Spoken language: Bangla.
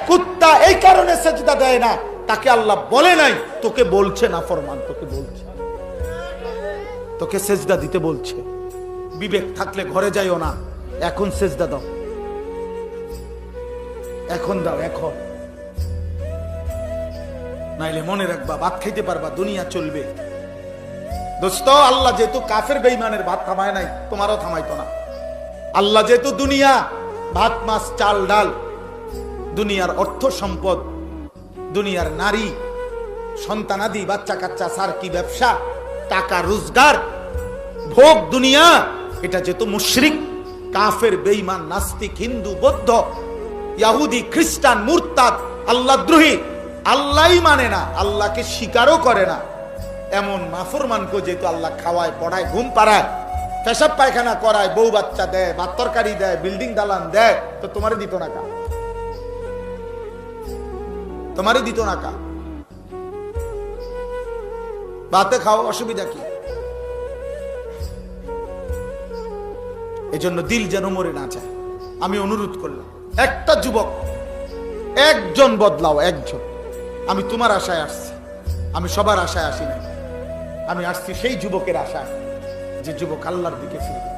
কুত্তা এই কারণে সেজদা দেয় না, তাকে আল্লাহ বলে নাই তোকে বলছে না ফরমান, তোকে বলছে, তোকে সেজদা দিতে বলছে। বিবেক থাকলে ঘরে যাইও না, এখন সেজদা দাও, এখন দাও, এখন, নাইলে মনে রাখবা ভাত খাইতে পারবা, দুনিয়া চলবে। দোস্ত, আল্লাহ যেহেতু কাফের বেঈমানের ভাত থামায় নাই, তোমারও থামাইতো না। আল্লাহ যেহেতু দুনিয়া ভাত মাছ চাল ডাল, দুনিয়ার অর্থ সম্পদ, দুনিয়ার নারী সন্তানাদি বাচ্চা কাচ্চা সার কি ব্যবসা, টাকা রোজগার ভোগ দুনিয়া, এটা যেহেতু মুশরিক কাফের বেঈমান নাস্তিক হিন্দু বৌদ্ধ ইহুদি খ্রিস্টান মুরতাদ আল্লাহদ্রোহী, আল্লাহই মানে না, আল্লাহকে স্বীকারও করে না, এমন নাফরমানকে যেহেতু আল্লাহ খাওয়ায় পড়ায় ঘুম পাড়ায় পেশাব পায়খানা করায় বউ বাচ্চা দেয় ভাত তরকারি দেয় বিল্ডিং দালান দেয়, তো তোমারে দিত না কা? তোমারে দিত না কা? ভাতে খাও, অসুবিধা কি? এজন্য দিল যেন মরে না যায়। আমি অনুরোধ করলাম, একটা যুবক একজন বদলাও, একজন। আমি তোমার আশায় আসছি, আমি সবার আশায় আসি নাই, আমি আসছি সেই যুবকের আশায় যে যুবক আল্লাহর দিকে ফিরবে।